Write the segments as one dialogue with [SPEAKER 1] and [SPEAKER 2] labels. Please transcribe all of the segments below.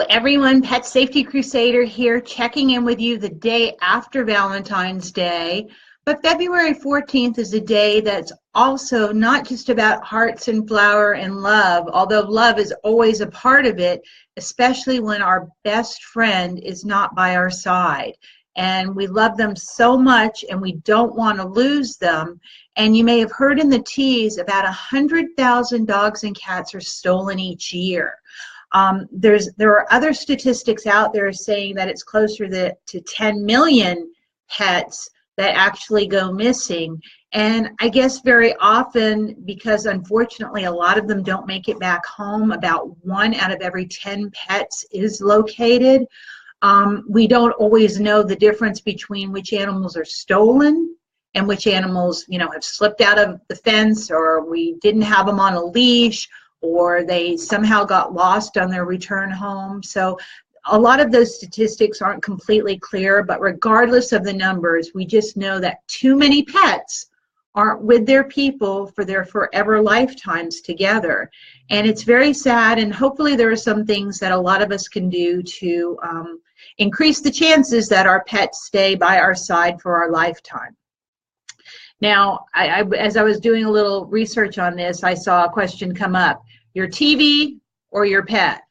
[SPEAKER 1] everyone, Pet Safety Crusader here, checking in with you the day after Valentine's Day. But February 14th is a day that's also not just about hearts and flower and love, although love is always a part of it, especially when our best friend is not by our side. And we love them so much and we don't want to lose them. And you may have heard in the tease about 100,000 dogs and cats are stolen each year. There are other statistics out there saying that it's closer to 10 million pets that actually go missing. And I guess very often, because unfortunately a lot of them don't make it back home, about 1 out of every 10 pets is located. We don't always know the difference between which animals are stolen and which animals, have slipped out of the fence, or we didn't have them on a leash, or they somehow got lost on their return home. So a lot of those statistics aren't completely clear, but regardless of the numbers, we just know that too many pets aren't with their people for their forever lifetimes together. And it's very sad, and hopefully there are some things that a lot of us can do to increase the chances that our pets stay by our side for our lifetime. Now, as I was doing a little research on this, I saw a question come up: your TV or your pet?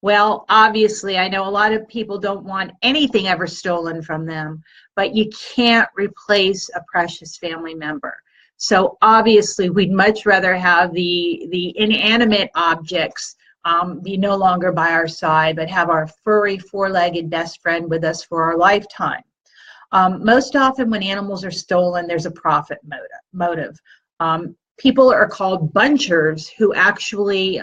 [SPEAKER 1] Well, obviously, I know a lot of people don't want anything ever stolen from them, but you can't replace a precious family member. So obviously, we'd much rather have the inanimate objects be no longer by our side, but have our furry, four-legged best friend with us for our lifetime. Most often when animals are stolen, there's a profit motive. People are called bunchers who actually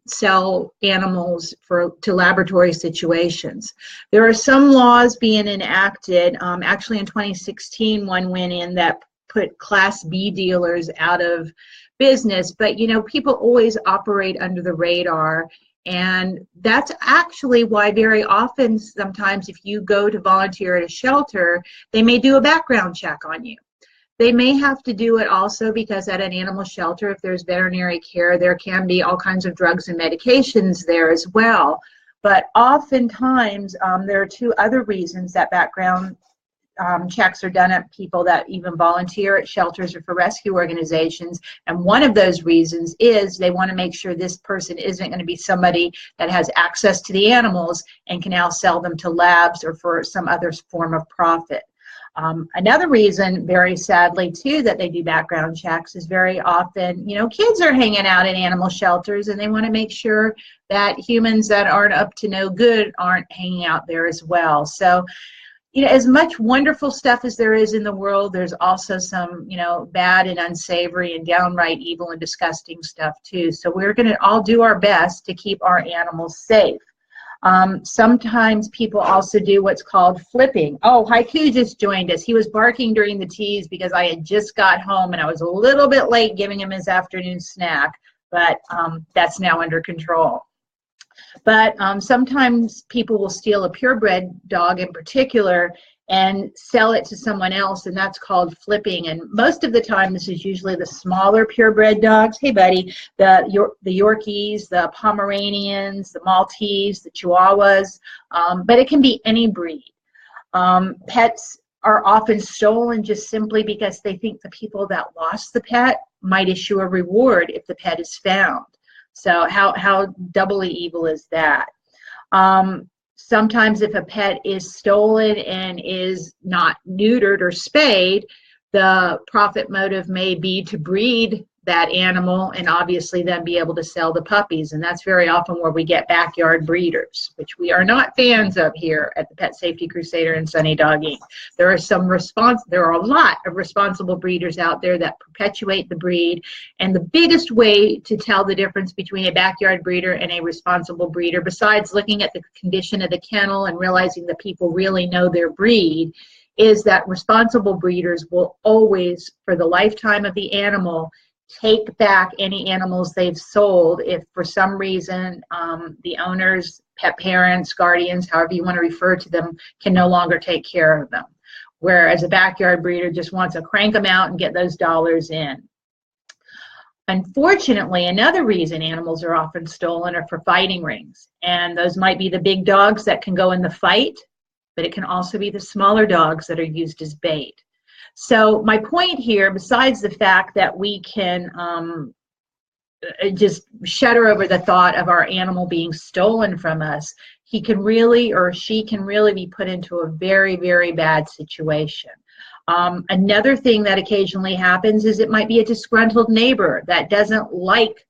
[SPEAKER 1] sell animals to laboratory situations. There are some laws being enacted. Actually, in 2016, one went in that put Class B dealers out of business. But, people always operate under the radar. And that's actually why very often, sometimes if you go to volunteer at a shelter, they may do a background check on you. They may have to do it also because at an animal shelter, if there's veterinary care, there can be all kinds of drugs and medications there as well. But oftentimes, there are 2 other reasons that background checks are done at people that even volunteer at shelters or for rescue organizations. And one of those reasons is they want to make sure this person isn't going to be somebody that has access to the animals and can now sell them to labs or for some other form of profit. Another reason, very sadly too, that they do background checks is very often, kids are hanging out in animal shelters and they want to make sure that humans that aren't up to no good aren't hanging out there as well. So, as much wonderful stuff as there is in the world, there's also some, bad and unsavory and downright evil and disgusting stuff too. So we're going to all do our best to keep our animals safe. Sometimes people also do what's called flipping. Oh, Haiku just joined us. He was barking during the tease because I had just got home and I was a little bit late giving him his afternoon snack, but that's now under control. But sometimes people will steal a purebred dog in particular and sell it to someone else, and that's called flipping. And most of the time, this is usually the smaller purebred dogs. Hey, buddy, the Yorkies, the Pomeranians, the Maltese, the Chihuahuas, but it can be any breed. Pets are often stolen just simply because they think the people that lost the pet might issue a reward if the pet is found. So how doubly evil is that? Sometimes if a pet is stolen and is not neutered or spayed, the profit motive may be to breed that animal and obviously then be able to sell the puppies. And that's very often where we get backyard breeders, which we are not fans of here at the Pet Safety Crusader and Sunny Dog Inc. There are a lot of responsible breeders out there that perpetuate the breed. And the biggest way to tell the difference between a backyard breeder and a responsible breeder, besides looking at the condition of the kennel and realizing that people really know their breed, is that responsible breeders will always, for the lifetime of the animal, take back any animals they've sold if for some reason the owners, pet parents, guardians, however you want to refer to them, can no longer take care of them. Whereas a backyard breeder just wants to crank them out and get those dollars in. Unfortunately, another reason animals are often stolen are for fighting rings. And those might be the big dogs that can go in the fight, but it can also be the smaller dogs that are used as bait. So my point here, besides the fact that we can just shudder over the thought of our animal being stolen from us, he can really, or she can really be put into a very, very bad situation. Another thing that occasionally happens is it might be a disgruntled neighbor that doesn't like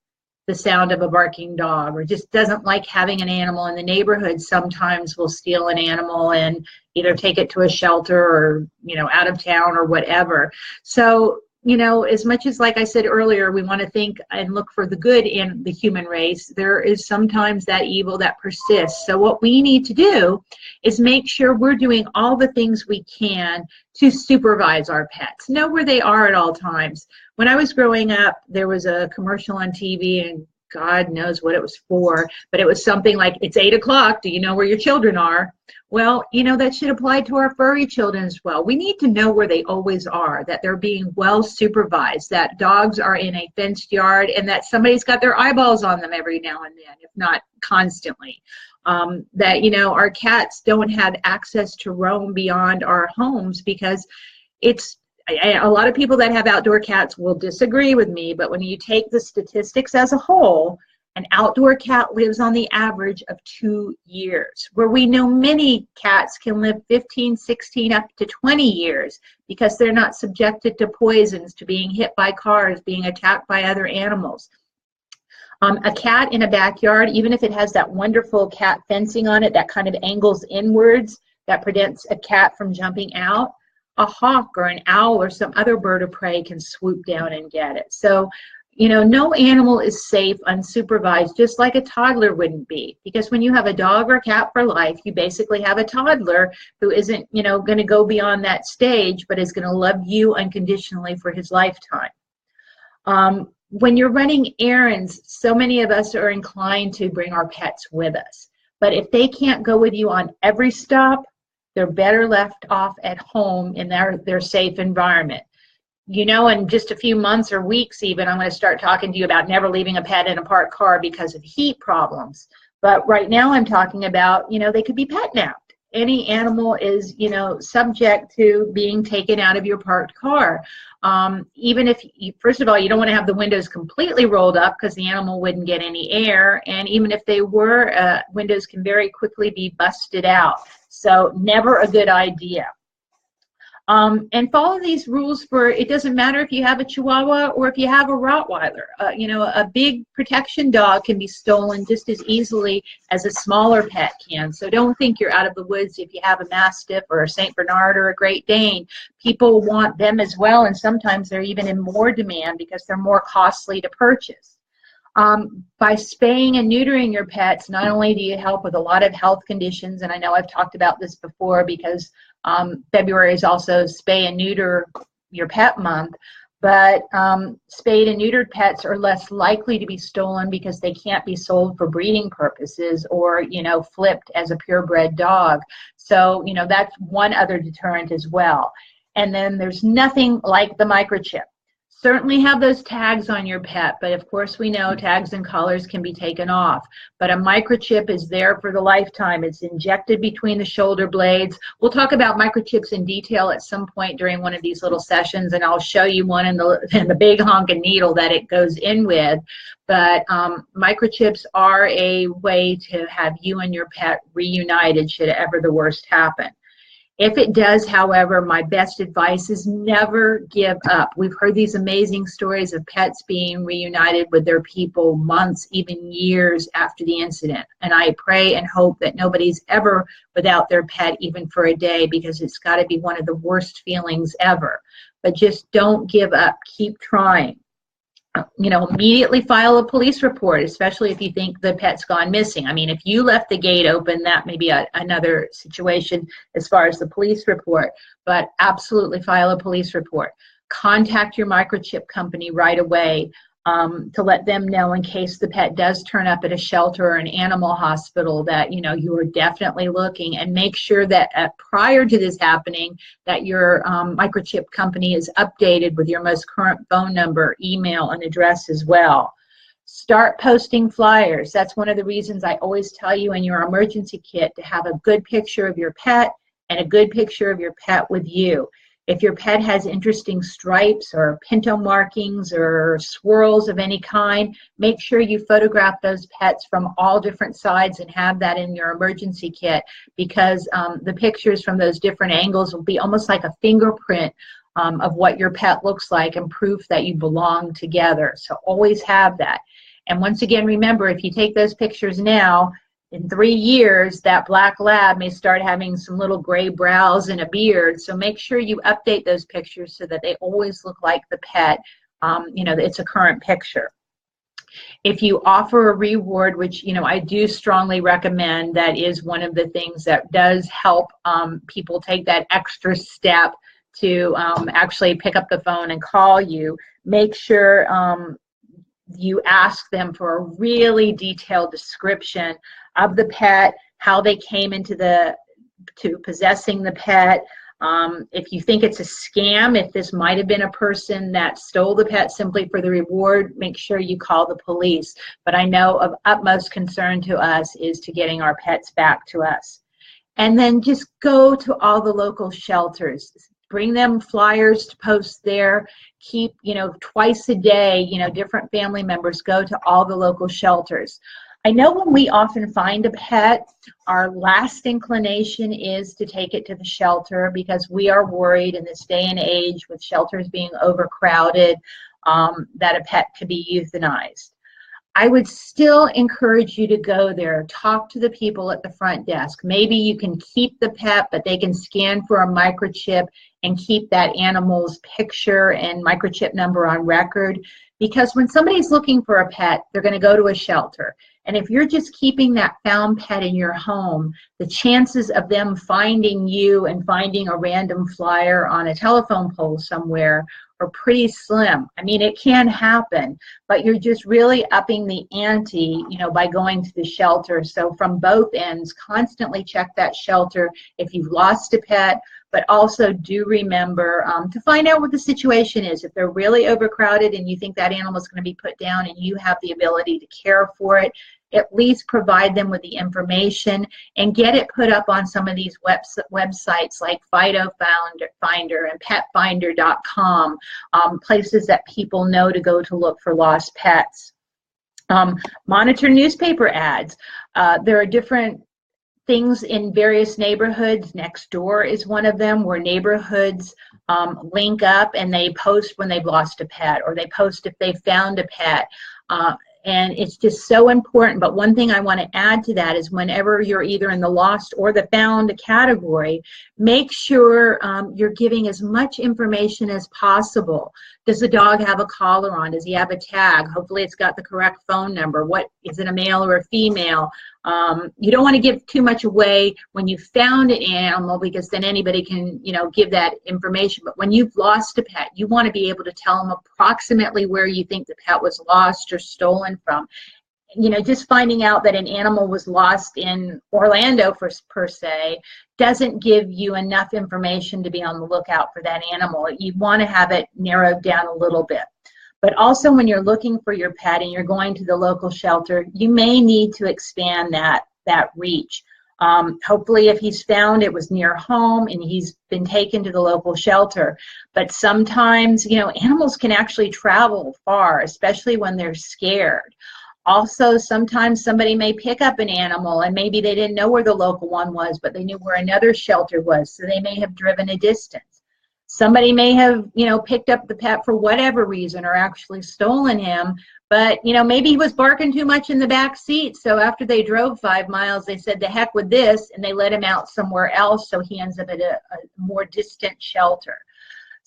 [SPEAKER 1] the sound of a barking dog or just doesn't like having an animal in the neighborhood. Sometimes will steal an animal and either take it to a shelter or, out of town or whatever. So, as much as, like I said earlier, we want to think and look for the good in the human race, there is sometimes that evil that persists. So what we need to do is make sure we're doing all the things we can to supervise our pets, know where they are at all times. When I was growing up, there was a commercial on TV, and God knows what it was for, but it was something like, it's 8 o'clock, do you know where your children are? Well, that should apply to our furry children as well. We need to know where they always are, that they're being well supervised, that dogs are in a fenced yard, and that somebody's got their eyeballs on them every now and then, if not constantly. That, our cats don't have access to roam beyond our homes because a lot of people that have outdoor cats will disagree with me, but when you take the statistics as a whole, an outdoor cat lives on the average of 2 years, where we know many cats can live 15, 16, up to 20 years because they're not subjected to poisons, to being hit by cars, being attacked by other animals. A cat in a backyard, even if it has that wonderful cat fencing on it that kind of angles inwards that prevents a cat from jumping out, a hawk or an owl or some other bird of prey can swoop down and get it. So, no animal is safe unsupervised, just like a toddler wouldn't be. Because when you have a dog or cat for life, you basically have a toddler who isn't, going to go beyond that stage, but is going to love you unconditionally for his lifetime. When you're running errands, so many of us are inclined to bring our pets with us. But if they can't go with you on every stop, they're better left off at home in their safe environment. In just a few months or weeks even, I'm going to start talking to you about never leaving a pet in a parked car because of heat problems. But right now I'm talking about, they could be pet napped. Any animal is, subject to being taken out of your parked car. Even if, first of all, you don't want to have the windows completely rolled up because the animal wouldn't get any air. And even if they were, windows can very quickly be busted out. So never a good idea. And follow these rules it doesn't matter if you have a Chihuahua or if you have a Rottweiler. A big protection dog can be stolen just as easily as a smaller pet can. So don't think you're out of the woods if you have a Mastiff or a St. Bernard or a Great Dane. People want them as well, and sometimes they're even in more demand because they're more costly to purchase. By spaying and neutering your pets, not only do you help with a lot of health conditions, and I know I've talked about this before because February is also spay and neuter your pet month, but spayed and neutered pets are less likely to be stolen because they can't be sold for breeding purposes or, flipped as a purebred dog. So, that's one other deterrent as well. And then there's nothing like the microchip. Certainly have those tags on your pet, but of course we know tags and collars can be taken off. But a microchip is there for the lifetime. It's injected between the shoulder blades. We'll talk about microchips in detail at some point during one of these little sessions, and I'll show you one in the big honking needle that it goes in with. But microchips are a way to have you and your pet reunited should ever the worst happen. If it does, however, my best advice is never give up. We've heard these amazing stories of pets being reunited with their people months, even years after the incident. And I pray and hope that nobody's ever without their pet, even for a day, because it's got to be one of the worst feelings ever. But just don't give up. Keep trying. Immediately file a police report, especially if you think the pet's gone missing. I mean, if you left the gate open, that may be another situation as far as the police report, but absolutely file a police report. Contact your microchip company right away. to let them know in case the pet does turn up at a shelter or an animal hospital that, you are definitely looking, and make sure that prior to this happening that your microchip company is updated with your most current phone number, email, and address as well. Start posting flyers. That's one of the reasons I always tell you in your emergency kit to have a good picture of your pet and a good picture of your pet with you. If your pet has interesting stripes or pinto markings or swirls of any kind, make sure you photograph those pets from all different sides and have that in your emergency kit, because the pictures from those different angles will be almost like a fingerprint of what your pet looks like and proof that you belong together. So always have that. And once again, remember, if you take those pictures now, in 3 years, that black lab may start having some little gray brows and a beard. So make sure you update those pictures so that they always look like the pet. It's a current picture. If you offer a reward, which, I do strongly recommend, that is one of the things that does help people take that extra step to actually pick up the phone and call you. Make sure you ask them for a really detailed description of the pet, how they came to possessing the pet. If you think it's a scam, if this might have been a person that stole the pet simply for the reward, make sure you call the police. But I know of utmost concern to us is to getting our pets back to us. And then just go to all the local shelters. Bring them flyers to post there. Keep, twice a day, different family members go to all the local shelters. I know when we often find a pet, our last inclination is to take it to the shelter because we are worried in this day and age with shelters being overcrowded that a pet could be euthanized. I would still encourage you to go there. Talk to the people at the front desk. Maybe you can keep the pet, but they can scan for a microchip and keep that animal's picture and microchip number on record. Because when somebody's looking for a pet, they're going to go to a shelter. And if you're just keeping that found pet in your home, the chances of them finding you and finding a random flyer on a telephone pole somewhere are pretty slim. I mean, it can happen, but you're just really upping the ante, by going to the shelter. So from both ends, constantly check that shelter if you've lost a pet, but also do remember to find out what the situation is. If they're really overcrowded and you think that animal is going to be put down and you have the ability to care for it, at least provide them with the information and get it put up on some of these websites like Fido Finder and PetFinder.com, places that people know to go to look for lost pets. Monitor newspaper ads. There are different things in various neighborhoods. Nextdoor is one of them, where neighborhoods link up and they post when they've lost a pet, or they post if they found a pet. And it's just so important. But one thing I want to add to that is whenever you're either in the lost or the found category, make sure you're giving as much information as possible. Does the dog have a collar on? Does he have a tag? Hopefully it's got the correct phone number. What is it, a male or a female? You don't want to give too much away when you found an animal, because then anybody can, give that information. But when you've lost a pet, you want to be able to tell them approximately where you think the pet was lost or stolen from. Just finding out that an animal was lost in Orlando, per se, doesn't give you enough information to be on the lookout for that animal. You want to have it narrowed down a little bit. But also when you're looking for your pet and you're going to the local shelter, you may need to expand that reach. Hopefully if he's found, it was near home and he's been taken to the local shelter. But sometimes, animals can actually travel far, especially when they're scared. Also, sometimes somebody may pick up an animal and maybe they didn't know where the local one was, but they knew where another shelter was, so they may have driven a distance. Somebody may have, picked up the pet for whatever reason or actually stolen him, but, maybe he was barking too much in the back seat, so after they drove 5 miles, they said, "The heck with this," and they let him out somewhere else, so he ends up at a more distant shelter.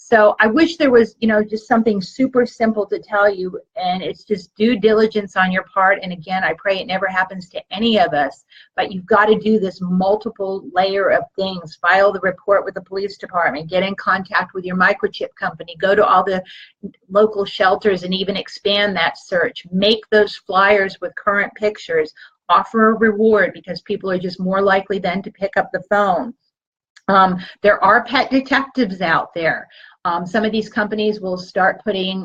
[SPEAKER 1] So I wish there was, just something super simple to tell you, and it's just due diligence on your part. And again, I pray it never happens to any of us, but you've got to do this multiple layer of things. File the report with the police department, get in contact with your microchip company, go to all the local shelters and even expand that search. Make those flyers with current pictures. Offer a reward because people are just more likely then to pick up the phone. There are pet detectives out there. Some of these companies will start putting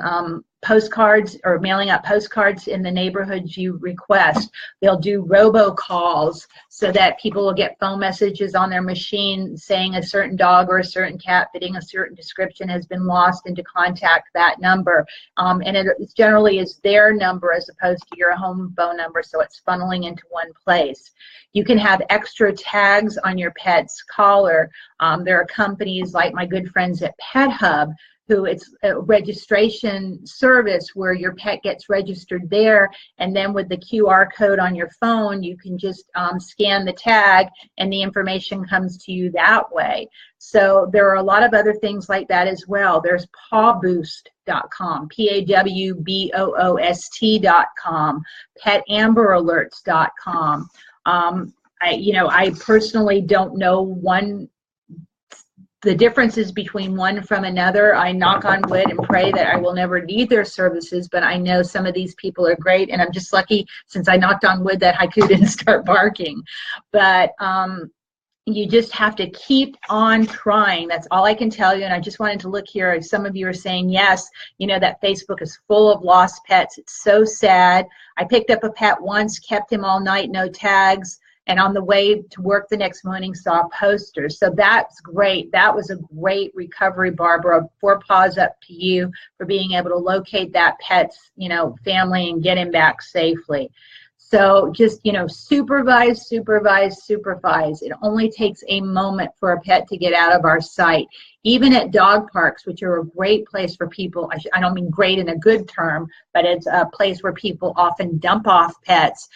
[SPEAKER 1] postcards or mailing out postcards in the neighborhoods you request. They'll do robocalls so that people will get phone messages on their machine saying a certain dog or a certain cat fitting a certain description has been lost, and to contact that number. And it generally is their number as opposed to your home phone number, so it's funneling into one place. You can have extra tags on your pet's collar. There are companies like my good friends at Pet Hub, who it's a registration service where your pet gets registered there, and then with the QR code on your phone, you can just scan the tag and the information comes to you that way. So there are a lot of other things like that as well. There's pawboost.com, PAWBOOST.com, petamberAlerts.com. I personally don't know the differences between one from another. I knock on wood and pray that I will never need their services, but I know some of these people are great, and I'm just lucky since I knocked on wood that Haiku didn't start barking. But you just have to keep on trying. That's all I can tell you. And I just wanted to look here. Some of you are saying, yes, that Facebook is full of lost pets. It's so sad. I picked up a pet once, kept him all night, no tags, and on the way to work the next morning saw posters. So that's great. That was a great recovery, Barbara. 4 paws up to you for being able to locate that pet's, family and get him back safely. So just, supervise, supervise, supervise. It only takes a moment for a pet to get out of our sight. Even at dog parks, which are a great place for people, I don't mean great in a good term, but it's a place where people often dump off pets.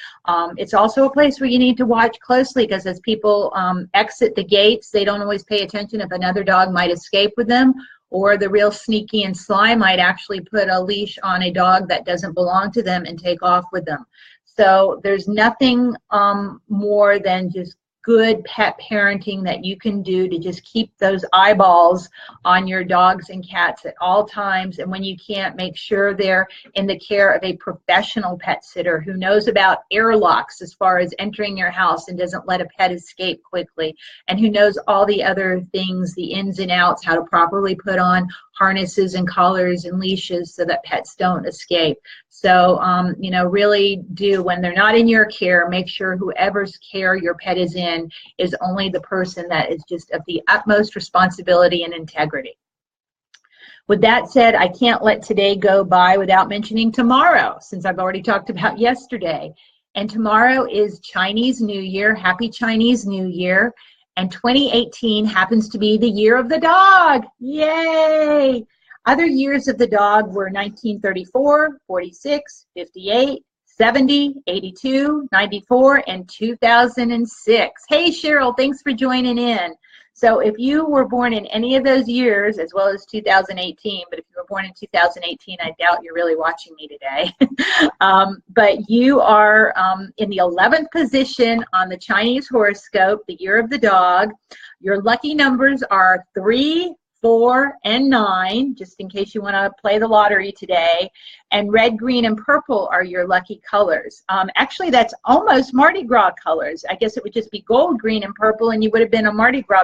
[SPEAKER 1] It's also a place where you need to watch closely, because as people exit the gates, they don't always pay attention if another dog might escape with them, or the real sneaky and sly might actually put a leash on a dog that doesn't belong to them and take off with them. So there's nothing more than just good pet parenting that you can do to just keep those eyeballs on your dogs and cats at all times. And when you can't, make sure they're in the care of a professional pet sitter who knows about airlocks as far as entering your house and doesn't let a pet escape quickly, and who knows all the other things, the ins and outs, how to properly put on harnesses and collars and leashes so that pets don't escape. So, really do, when they're not in your care, make sure whoever's care your pet is in is only the person that is just of the utmost responsibility and integrity. With that said, I can't let today go by without mentioning tomorrow, since I've already talked about yesterday. And tomorrow is Chinese New Year. Happy Chinese New Year. And 2018 happens to be the year of the dog. Yay! Other years of the dog were 1934, 46, 58, 70, 82, 94, and 2006. Hey, Cheryl, thanks for joining in. So if you were born in any of those years, as well as 2018, but if you were born in 2018, I doubt you're really watching me today. But you are in the 11th position on the Chinese horoscope, the year of the dog. Your lucky numbers are 3, 4, and 9, just in case you want to play the lottery today. And red, green, and purple are your lucky colors. Actually, that's almost Mardi Gras colors. I guess it would just be gold, green, and purple, and you would have been a Mardi Gras